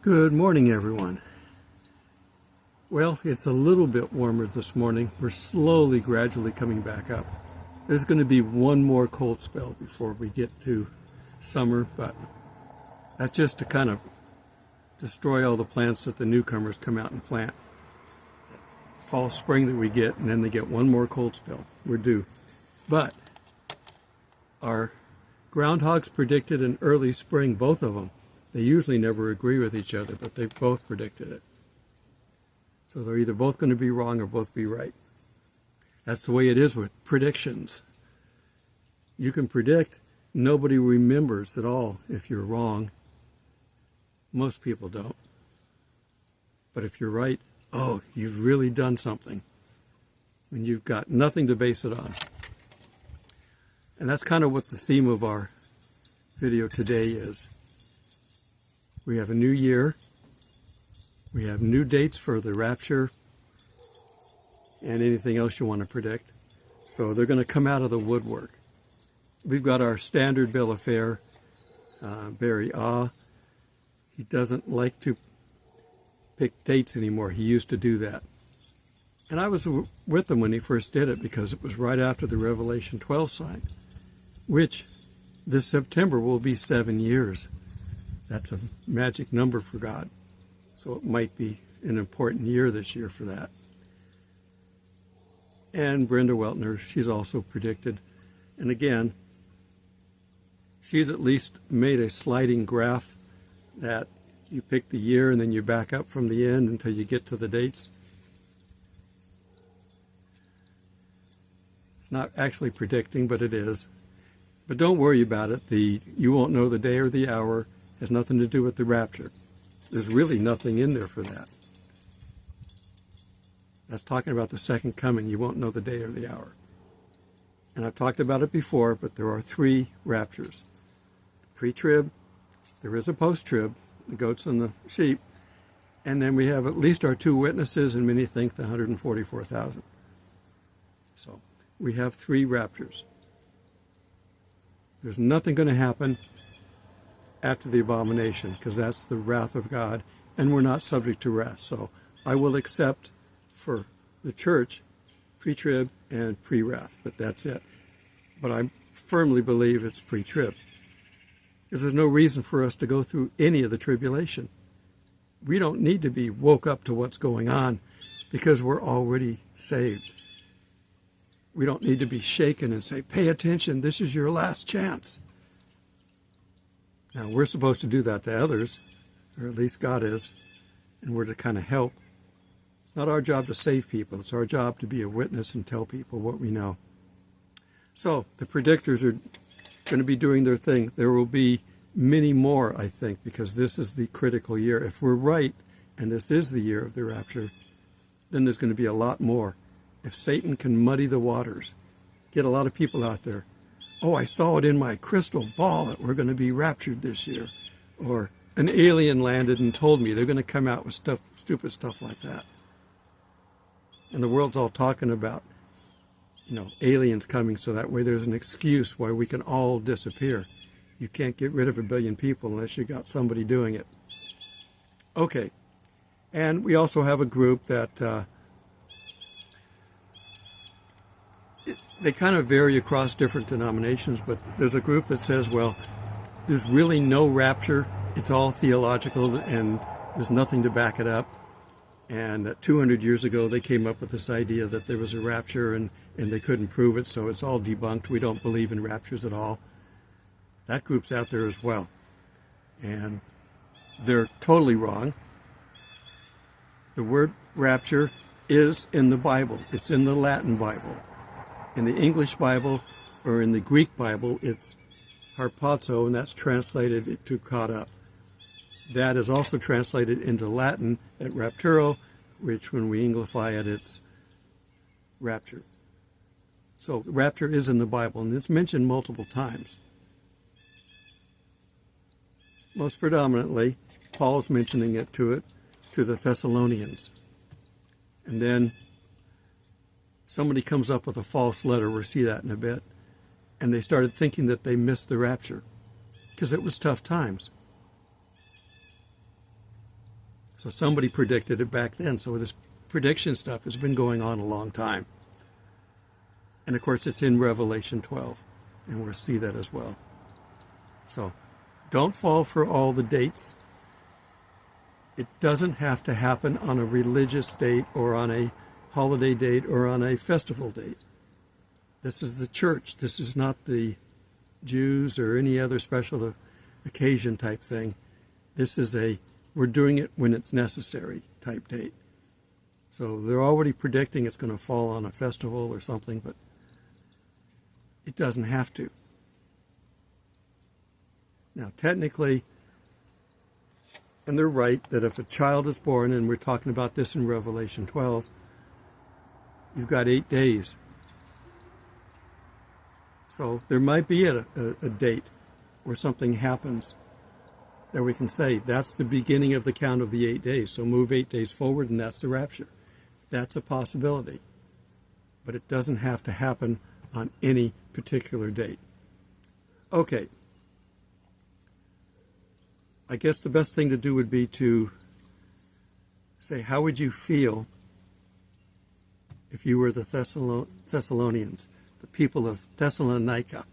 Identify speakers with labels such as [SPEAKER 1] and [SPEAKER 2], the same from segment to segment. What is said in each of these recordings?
[SPEAKER 1] Good morning, everyone. Well, it's a little bit warmer this morning. We're slowly, gradually coming back up. There's going to be one more cold spell before we get to summer, but that's just to kind of destroy all the plants that the newcomers come out and plant. Fall, spring that we get, and then they get one more cold spell. We're due. But our groundhogs predicted an early spring, both of them. They usually never agree with each other, but they've both predicted it. So they're either both going to be wrong or both be right. That's the way it is with predictions. You can predict. Nobody remembers at all if you're wrong. Most people don't. But if you're right, oh, you've really done something. And you've got nothing to base it on. And that's kind of what the theme of our video today is. We have a new year. We have new dates for the rapture and anything else you want to predict. So they're going to come out of the woodwork. We've got our standard bill of fare. Barry he doesn't like to pick dates anymore. He used to do that. And I was with him when he first did it because it was right after the Revelation 12 sign, which this September will be 7 years. That's a magic number for God. So it might be an important year this year for that. And Brenda Weltner, she's also predicted. And again, she's at least made a sliding graph that you pick the year and then you back up from the end until you get to the dates. It's not actually predicting, but it is. But don't worry about it. You won't know the day or the hour. It has nothing to do with the rapture. There's really nothing in there for that. That's talking about the second coming. You won't know the day or the hour. And I've talked about it before, but there are 3 raptures. Pre-trib, there is a post-trib, the goats and the sheep, and then we have at least our 2 witnesses, and many think the 144,000. So we have 3 raptures. There's nothing going to happen after the abomination, because that's the wrath of God, and we're not subject to wrath. So I will accept for the church pre-trib and pre-wrath, but that's it. But I firmly believe it's pre-trib, because there's no reason for us to go through any of the tribulation. We don't need to be woke up to what's going on, because we're already saved. We don't need to be shaken and say, pay attention, this is your last chance. Now, we're supposed to do that to others, or at least God is, and we're to kind of help. It's not our job to save people. It's our job to be a witness and tell people what we know. So, the predictors are going to be doing their thing. There will be many more, I think, because this is the critical year. If we're right, and this is the year of the rapture, then there's going to be a lot more. If Satan can muddy the waters, get a lot of people out there, oh, I saw it in my crystal ball that we're going to be raptured this year. Or an alien landed and told me. They're going to come out with stupid stuff like that. And the world's all talking about, aliens coming, so that way there's an excuse why we can all disappear. You can't get rid of 1 billion people unless you got somebody doing it. Okay. And we also have a group that they kind of vary across different denominations, but there's a group that says, well, there's really no rapture. It's all theological, and there's nothing to back it up. And 200 years ago, they came up with this idea that there was a rapture, and they couldn't prove it, so it's all debunked. We don't believe in raptures at all. That group's out there as well. And they're totally wrong. The word rapture is in the Bible. It's in the Latin Bible. In the English Bible, or in the Greek Bible, it's harpazo, and that's translated to caught up. That is also translated into Latin at rapturo, which when we Englify it, it's rapture. So rapture is in the Bible, and it's mentioned multiple times. Most predominantly, Paul's mentioning it to the Thessalonians. And then somebody comes up with a false letter. We'll see that in a bit. And they started thinking that they missed the rapture because it was tough times. So somebody predicted it back then. So this prediction stuff has been going on a long time. And of course, it's in Revelation 12, and we'll see that as well. So don't fall for all the dates. It doesn't have to happen on a religious date or on a holiday date or on a festival date. This is the church. This is not the Jews or any other special occasion type thing. This is we're doing it when it's necessary type date. So they're already predicting it's going to fall on a festival or something, but it doesn't have to. Now, technically, and they're right, that if a child is born, and we're talking about this in Revelation 12, you've got 8 days. So there might be a date where something happens that we can say, that's the beginning of the count of the 8 days. So move 8 days forward, and that's the rapture. That's a possibility. But it doesn't have to happen on any particular date. Okay. I guess the best thing to do would be to say, how would you feel if you were the Thessalonians, the people of Thessalonica?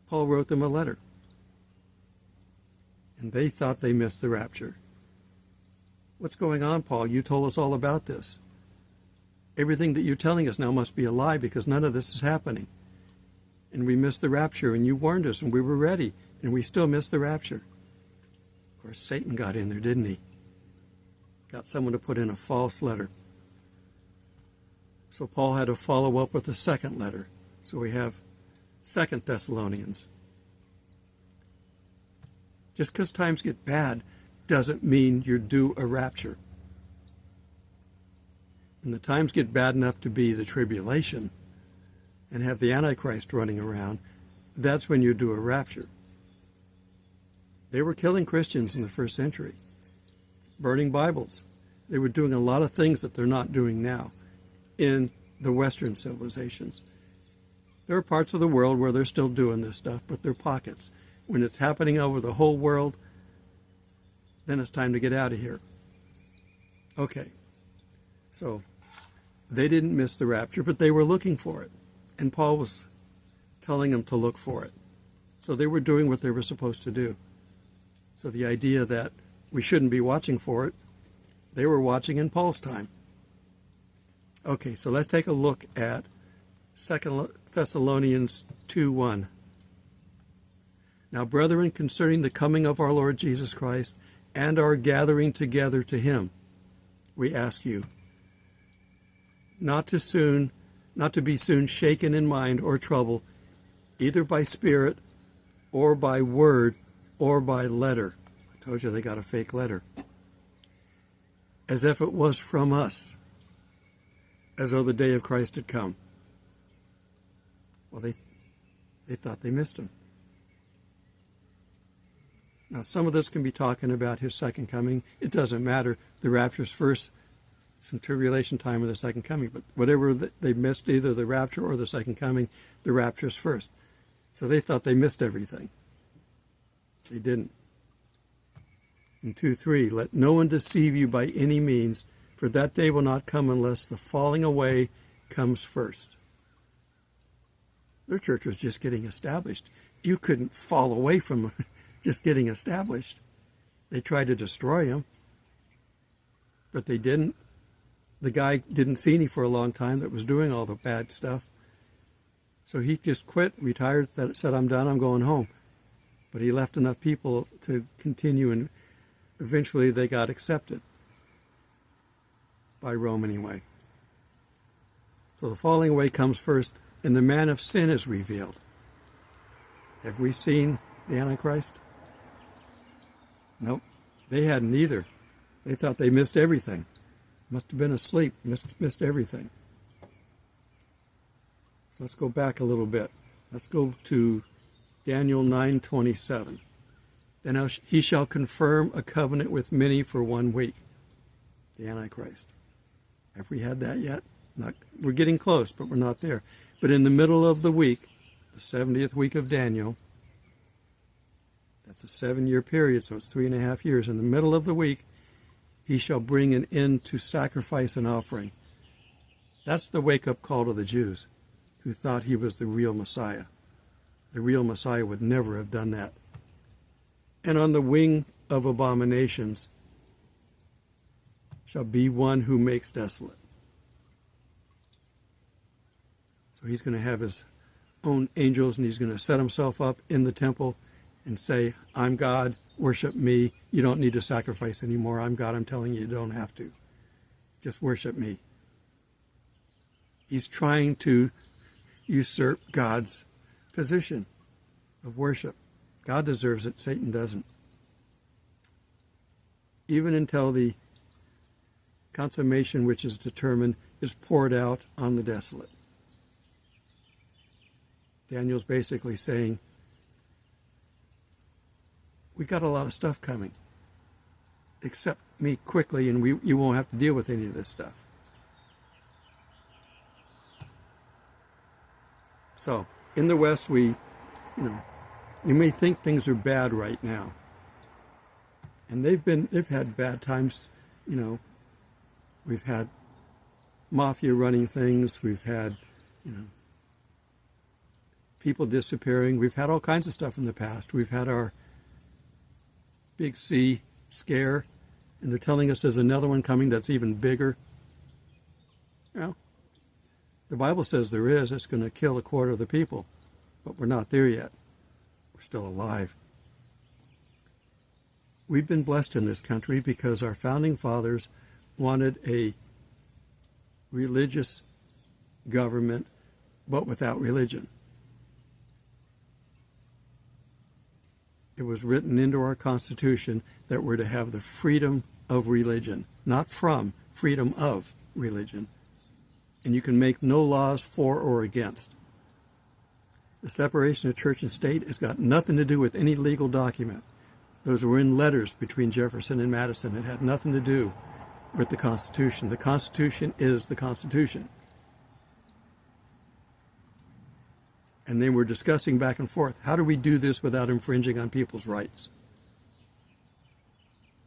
[SPEAKER 1] Paul wrote them a letter, and they thought they missed the rapture. What's going on, Paul? You told us all about this. Everything that you're telling us now must be a lie because none of this is happening. And we missed the rapture, and you warned us, and we were ready, and we still missed the rapture. Of course, Satan got in there, didn't he? Got someone to put in a false letter. So Paul had to follow up with a second letter. So we have 2 Thessalonians. Just because times get bad doesn't mean you're due a rapture. When the times get bad enough to be the tribulation and have the Antichrist running around, that's when you do a rapture. They were killing Christians in the first century, burning Bibles. They were doing a lot of things that they're not doing now in the Western civilizations. There are parts of the world where they're still doing this stuff, but they're pockets. When it's happening over the whole world, then it's time to get out of here. Okay, so they didn't miss the rapture, but they were looking for it. And Paul was telling them to look for it. So they were doing what they were supposed to do. So the idea that we shouldn't be watching for it, they were watching in Paul's time. Okay, so let's take a look at 2 Thessalonians 2:1. Now, brethren, concerning the coming of our Lord Jesus Christ and our gathering together to him, we ask you not to be soon shaken in mind or troubled, either by spirit or by word or by letter. I told you they got a fake letter. As if it was from us, as though the day of Christ had come. Well, they thought they missed him. Now, some of this can be talking about his second coming. It doesn't matter. The rapture's first, some tribulation time of the second coming. But whatever they missed, either the rapture or the second coming, the rapture's first. So they thought they missed everything. They didn't. In 2:3, let no one deceive you by any means, for that day will not come unless the falling away comes first. Their church was just getting established. You couldn't fall away from just getting established. They tried to destroy him, but they didn't. The guy didn't see any for a long time that was doing all the bad stuff. So he just quit, retired, said, I'm done, I'm going home. But he left enough people to continue, and eventually they got accepted. By Rome anyway. So the falling away comes first, and the man of sin is revealed. Have we seen the Antichrist? Nope. They hadn't either. They thought they missed everything. Must have been asleep, missed everything. So let's go back a little bit. Let's go to Daniel 9:27. Then he shall confirm a covenant with many for 1 week. The Antichrist. Have we had that yet? We're getting close, but we're not there. But in the middle of the week, the 70th week of Daniel, That's a 7-year period, so it's 3.5 years. In the middle of the week, he shall bring an end to sacrifice and offering. That's the wake-up call to the Jews who thought he was the real Messiah. The real Messiah would never have done that. And on the wing of abominations shall be one who makes desolate. So he's going to have his own angels, and he's going to set himself up in the temple and say, I'm God, worship me. You don't need to sacrifice anymore. I'm God. I'm telling you, you don't have to. Just worship me. He's trying to usurp God's position of worship. God deserves it. Satan doesn't. Even until the consummation which is determined is poured out on the desolate. Daniel's basically saying, we got a lot of stuff coming. Accept me quickly and you won't have to deal with any of this stuff. So, in the West, you may think things are bad right now. And they've had bad times, We've had mafia running things. We've had, people disappearing. We've had all kinds of stuff in the past. We've had our big C scare, and they're telling us there's another one coming that's even bigger. The Bible says there is. It's going to kill 1/4 of the people, but we're not there yet. We're still alive. We've been blessed in this country because our founding fathers wanted a religious government, but without religion. It was written into our Constitution that we're to have the freedom of religion, not from, freedom of religion. And you can make no laws for or against. The separation of church and state has got nothing to do with any legal document. Those were in letters between Jefferson and Madison. It had nothing to do with the Constitution. The Constitution is the Constitution. And they were discussing back and forth, how do we do this without infringing on people's rights?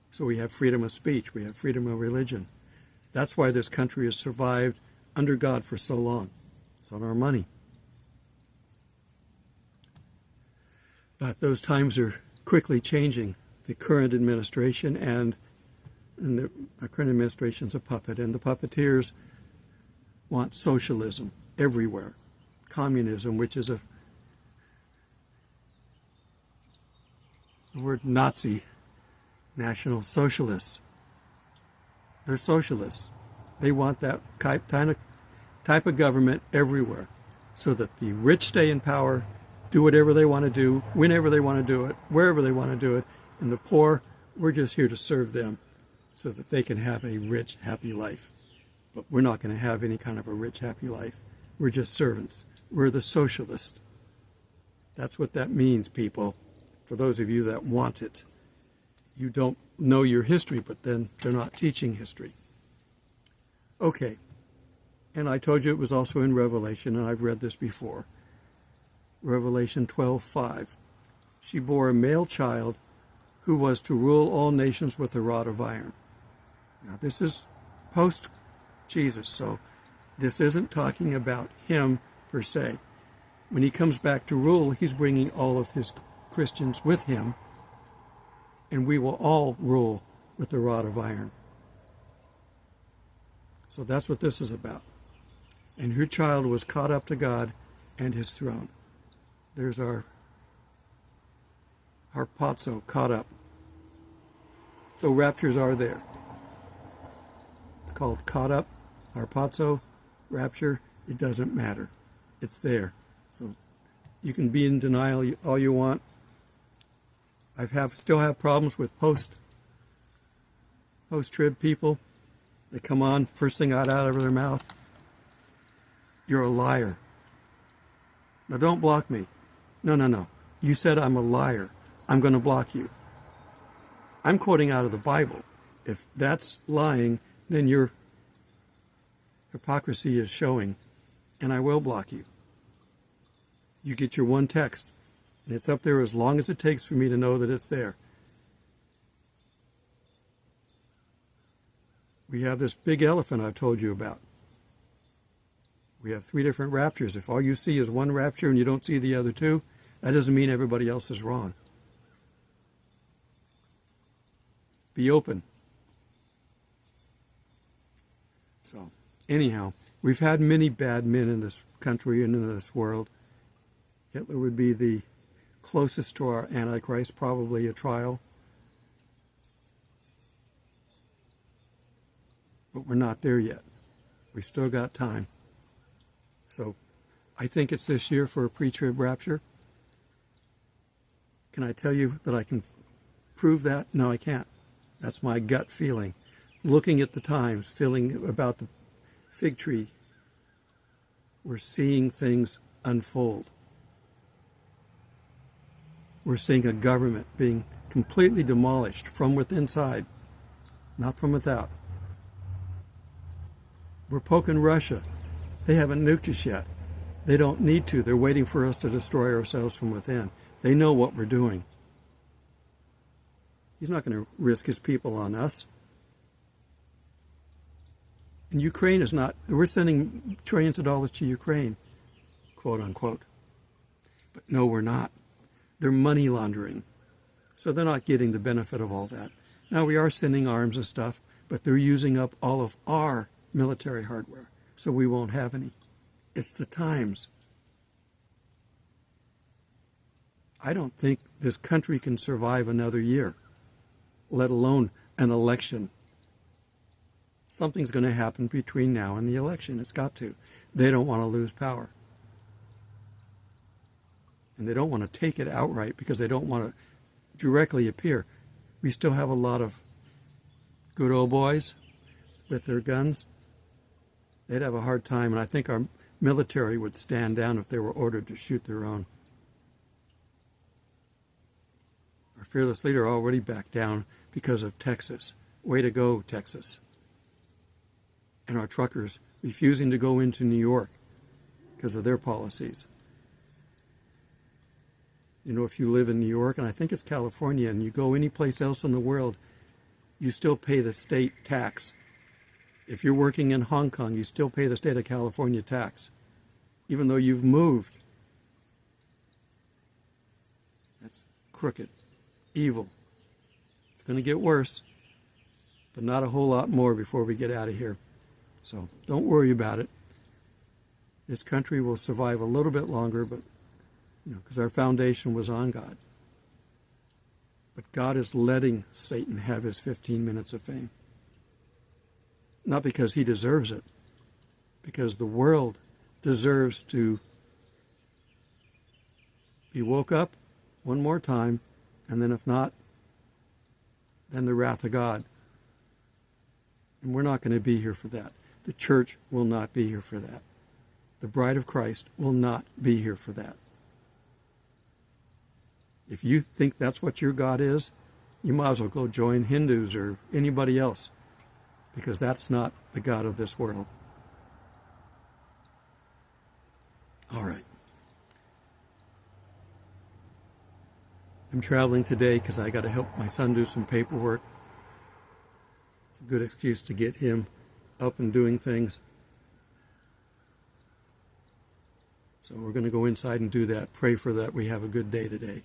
[SPEAKER 1] So we have freedom of speech, we have freedom of religion. That's why this country has survived under God for so long. It's on our money. But those times are quickly changing. The current administration and the current administration's a puppet, and the puppeteers want socialism everywhere. Communism, which is the word Nazi, National Socialists. They're socialists. They want that type of government everywhere so that the rich stay in power, do whatever they want to do, whenever they want to do it, wherever they want to do it, and the poor, we're just here to serve them so that they can have a rich, happy life. But we're not going to have any kind of a rich, happy life. We're just servants. We're the socialists. That's what that means, people. For those of you that want it. You don't know your history, but then they're not teaching history. Okay. And I told you it was also in Revelation, and I've read this before. Revelation 12:5. She bore a male child who was to rule all nations with a rod of iron. Now, this is post-Jesus, so this isn't talking about him per se. When he comes back to rule, he's bringing all of his Christians with him, and we will all rule with the rod of iron. So that's what this is about. And her child was caught up to God and his throne. There's our harpazo, caught up. So raptures are there. It's called caught up, harpazo, rapture. It doesn't matter. It's there. So you can be in denial all you want. Still have problems with post-trib people. They come on, first thing out of their mouth, you're a liar. Now don't block me. No. You said I'm a liar. I'm going to block you. I'm quoting out of the Bible. If that's lying, then your hypocrisy is showing, and I will block you. You get your one text, And it's up there as long as it takes for me to know that it's there. We have this big elephant I've told you about. We have 3 different raptures. If all you see is one rapture and you don't see the other 2, that doesn't mean everybody else is wrong. Be open. So, anyhow, we've had many bad men in this country and in this world. Hitler would be the closest to our Antichrist, probably a trial. But we're not there yet. We still got time. So, I think it's this year for a pre-trib rapture. Can I tell you that I can prove that? No, I can't. That's my gut feeling. Looking at the times, feeling about the fig tree, we're seeing things unfold. We're seeing a government being completely demolished from within side, not from without. We're poking Russia. They haven't nuked us yet. They don't need to. They're waiting for us to destroy ourselves from within. They know what we're doing. He's not going to risk his people on us. And Ukraine is not, we're sending trillions of dollars to Ukraine, quote unquote. But no, we're not. They're money laundering. So they're not getting the benefit of all that. Now we are sending arms and stuff, but they're using up all of our military hardware, so we won't have any. It's the times. I don't think this country can survive another year, let alone an election. Something's going to happen between now and the election. It's got to. They don't want to lose power. And they don't want to take it outright because they don't want to directly appear. We still have a lot of good old boys with their guns. They'd have a hard time, and I think our military would stand down if they were ordered to shoot their own. Our fearless leader already backed down because of Texas. Way to go, Texas. And our truckers refusing to go into New York because of their policies. You know, if you live in New York, and I think it's California, and you go any place else in the world, you still pay the state tax. If you're working in Hong Kong, you still pay the state of California tax, even though you've moved. That's crooked, evil. It's going to get worse, but not a whole lot more before we get out of here. So don't worry about it. This country will survive a little bit longer, but because our foundation was on God. But God is letting Satan have his 15 minutes of fame. Not because he deserves it, because the world deserves to be woke up one more time, and then if not, then the wrath of God. And we're not going to be here for that. The church will not be here for that. The bride of Christ will not be here for that. If you think that's what your God is, you might as well go join Hindus or anybody else, because that's not the God of this world. All right. I'm traveling today because I got to help my son do some paperwork. It's a good excuse to get him up and doing things. So we're going to go inside and do that. Pray for that we have a good day today.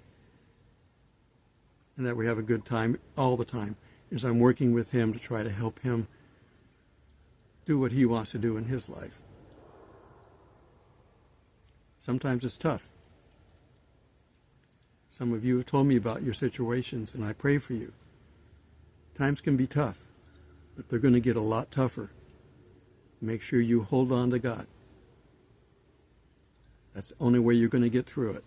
[SPEAKER 1] And that we have a good time all the time as I'm working with him to try to help him do what he wants to do in his life. Sometimes it's tough. Some of you have told me about your situations, and I pray for you. Times can be tough, but they're going to get a lot tougher. Make sure you hold on to God. That's the only way you're going to get through it.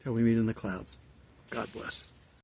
[SPEAKER 1] Till we meet in the clouds. God bless.